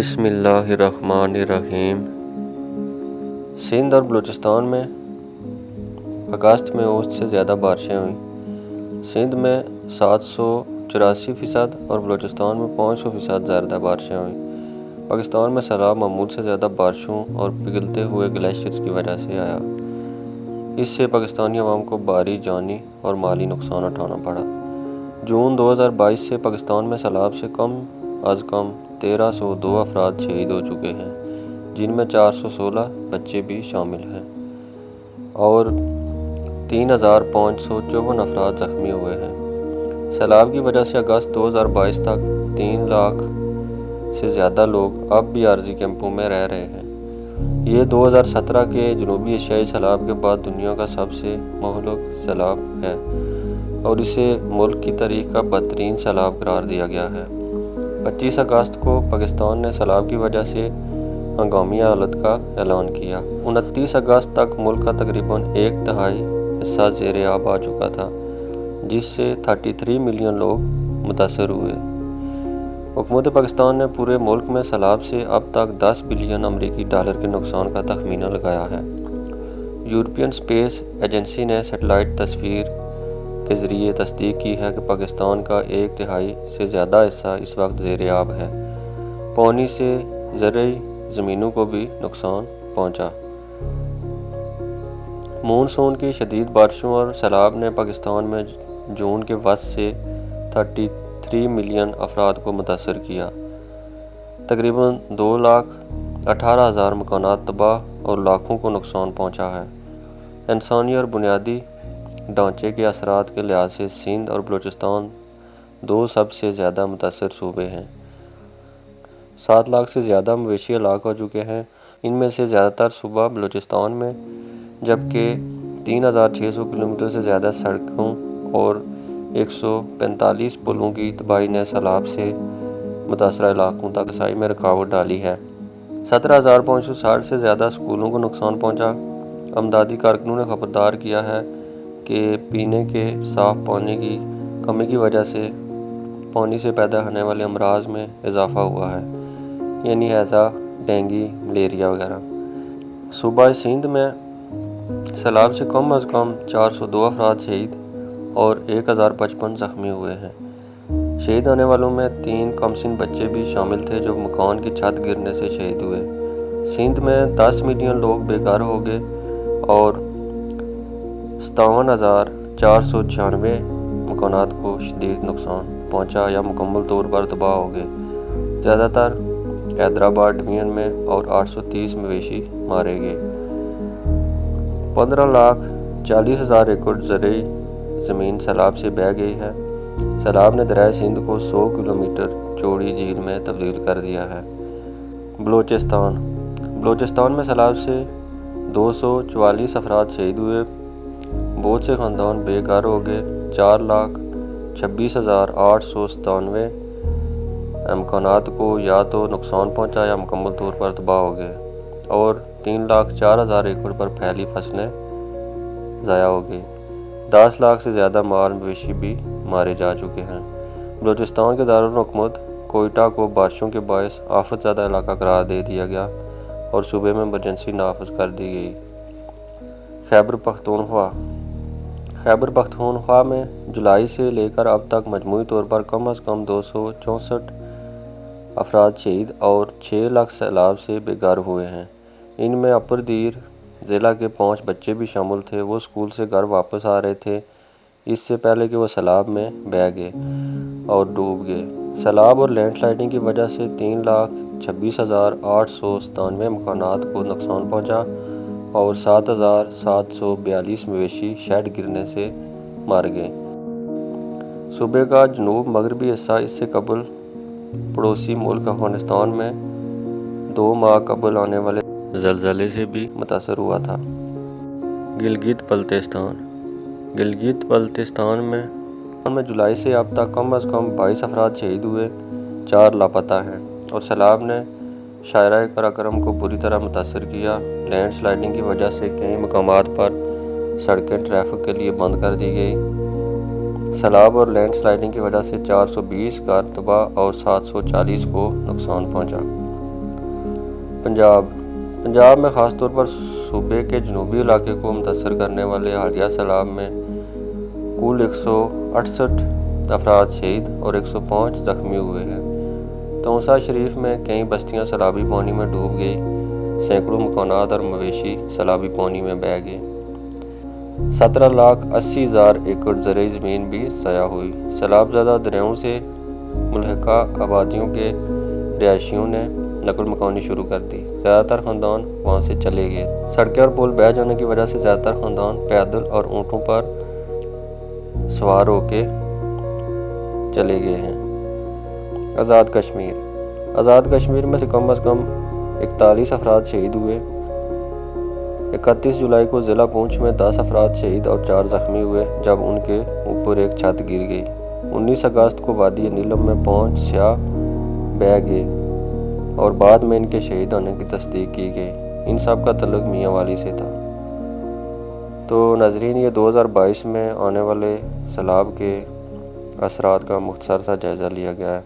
بسم اللہ الرحمن الرحیم۔ سندھ اور بلوچستان میں اگست میں اوسط سے زیادہ بارشیں ہوئیں۔ سندھ میں 784% اور بلوچستان میں 500% زیادہ بارشیں ہوئیں۔ پاکستان میں سیلاب معمول سے زیادہ بارشوں اور پگھلتے ہوئے گلیشیئرز کی وجہ سے آیا۔ اس سے پاکستانی عوام کو بھاری جانی اور مالی نقصان اٹھانا پڑا۔ جون 2022 سے پاکستان میں سیلاب سے کم از کم 1302 افراد شہید ہو چکے ہیں، جن میں 416 بچے بھی شامل ہیں اور 3554 افراد زخمی ہوئے ہیں۔ سیلاب کی وجہ سے اگست 2022 تک 3 لاکھ سے زیادہ لوگ اب بھی عارضی کیمپوں میں رہ رہے ہیں۔ یہ 2017 کے جنوبی ایشیائی سیلاب کے بعد دنیا کا سب سے مہلک سیلاب ہے اور اسے ملک کی تاریخ کا بدترین سیلاب قرار دیا گیا ہے۔ 25 اگست کو پاکستان نے سیلاب کی وجہ سے ہنگامی حالت کا اعلان کیا۔ 29 اگست تک ملک کا تقریباً 1/3 حصہ زیر آب آ چکا تھا، جس سے 33 ملین لوگ متاثر ہوئے۔ حکومت پاکستان نے پورے ملک میں سیلاب سے اب تک 10 بلین امریکی ڈالر کے نقصان کا تخمینہ لگایا ہے۔ یورپین اسپیس ایجنسی نے سیٹلائٹ تصویر کے ذریعے تصدیق کی ہے کہ پاکستان کا 1/3 سے زیادہ حصہ اس وقت زیر آب ہے۔ پانی سے زرعی زمینوں کو بھی نقصان پہنچا۔ مون سون کی شدید بارشوں اور سیلاب نے پاکستان میں جون کے وسط سے 33 ملین افراد کو متاثر کیا۔ تقریباً 2,18,000 مکانات تباہ اور لاکھوں کو نقصان پہنچا ہے۔ انسانی اور بنیادی ڈھانچے کے اثرات کے لحاظ سے سندھ اور بلوچستان 2 سب سے زیادہ متاثر صوبے ہیں۔ 7 لاکھ سے زیادہ مویشی ہلاک ہو چکے ہیں۔ ان میں سے زیادہ تر صوبہ بلوچستان میں، جبکہ 3,600 کلومیٹر سے زیادہ سڑکوں اور 145 پلوں کی تباہی نے سیلاب سے متاثرہ علاقوں تک رسائی میں رکاوٹ ڈالی ہے۔ 17,560 سے زیادہ سکولوں کو نقصان پہنچا۔ امدادی کارکنوں نے خبردار کیا ہے کہ پینے کے صاف پانی کی کمی کی وجہ سے پانی سے پیدا ہونے والے امراض میں اضافہ ہوا ہے، یعنی ہیضہ، ڈینگی، ملیریا وغیرہ۔ صوبہ سندھ میں سیلاب سے کم از کم 402 افراد شہید اور 1055 زخمی ہوئے ہیں۔ شہید ہونے والوں میں 3 کمسن بچے بھی شامل تھے جو مکان کی چھت گرنے سے شہید ہوئے۔ سندھ میں 10 ملین لوگ بے گھر ہو گئے اور 57,496 مکانات کو شدید نقصان پہنچا یا مکمل طور پر تباہ ہو گئے، زیادہ تر حیدرآباد ڈویژن میں، اور 830 مویشی مارے گئے۔ 15,40,000 ایکڑ زرعی زمین سیلاب سے بہہ گئی ہے۔ سیلاب نے دریائے سندھ کو 100 کلومیٹر چوڑی جھیل میں تبدیل کر دیا ہے۔ بلوچستان میں سیلاب سے 244 افراد شہید ہوئے، بہت سے خاندان بے گھر ہو گئے۔ 4,26,897 مکانات کو یا تو نقصان پہنچا یا مکمل طور پر تباہ ہو گئے اور 3,04,000 ایکڑ پر پھیلی فصلیں ضائع ہو گئی۔ 10 لاکھ سے زیادہ مال مویشی بھی مارے جا چکے ہیں۔ بلوچستان کے دارالحکومت کوئٹہ کو بارشوں کے باعث آفت زدہ علاقہ قرار دے دیا گیا اور صوبے میں ایمرجنسی نافذ کر دی گئی۔ خیبر پختونخوا میں جولائی سے لے کر اب تک مجموعی طور پر کم از کم 264 افراد شہید اور 6 لاکھ سیلاب سے بے گھر ہوئے ہیں۔ ان میں اپر دیر ضلع کے 5 بچے بھی شامل تھے۔ وہ اسکول سے گھر واپس آ رہے تھے اس سے پہلے کہ وہ سیلاب میں بہہ گئے اور ڈوب گئے۔ سیلاب اور لینڈ سلائڈنگ کی وجہ سے 3,26,897 مکانات کو نقصان پہنچا اور 7,742 مویشی شیڈ گرنے سے مر گئے۔ صوبے کا جنوب مغربی حصہ اس سے قبل پڑوسی ملک افغانستان میں 2 ماہ قبل آنے والے زلزلے سے بھی متاثر ہوا تھا۔ گلگت بلتستان میں جولائی سے اب تک کم از کم 22 افراد شہید ہوئے، 4 لاپتہ ہیں اور سیلاب نے شاہراہ قراقرم کو بری طرح متاثر کیا۔ لینڈ سلائڈنگ کی وجہ سے کئی مقامات پر سڑکیں ٹریفک کے لیے بند کر دی گئی۔ سیلاب اور لینڈ سلائڈنگ کی وجہ سے 420 گھر تباہ اور 740 کو نقصان پہنچا۔ پنجاب میں خاص طور پر صوبے کے جنوبی علاقے کو متاثر کرنے والے حالیہ سیلاب میں کل 168 افراد شہید اور 105 زخمی ہوئے ہیں۔ توسہ شریف میں کئی بستیاں سیلابی پانی میں ڈوب گئی، سینکڑوں مکانات اور مویشی سیلابی پانی میں بہہ گئے۔ 17,80,000 ایکڑ زرعی زمین بھی ضائع ہوئی۔ سیلاب زدہ دریاؤں سے ملحقہ آبادیوں کے رہائشیوں نے نقل مکانی شروع کر دی۔ زیادہ تر خاندان وہاں سے چلے گئے۔ سڑکیں اور پل بہہ جانے کی وجہ سے زیادہ تر خاندان پیدل اور اونٹوں پر سوار ہو کے چلے گئے ہیں۔ آزاد کشمیر میں سے کم 41 افراد شہید ہوئے۔ 31 جولائی کو ضلع پونچھ میں 10 افراد شہید اور 4 زخمی ہوئے جب ان کے اوپر ایک چھت گر گئی۔ 19 اگست کو وادی نیلم میں 5 سیاح بہہ گئے اور بعد میں ان کے شہید ہونے کی تصدیق کی گئی۔ ان سب کا تعلق میاں والی سے تھا۔ تو ناظرین، یہ 2022 میں آنے والے سیلاب کے اثرات کا مختصر سا جائزہ لیا گیا ہے۔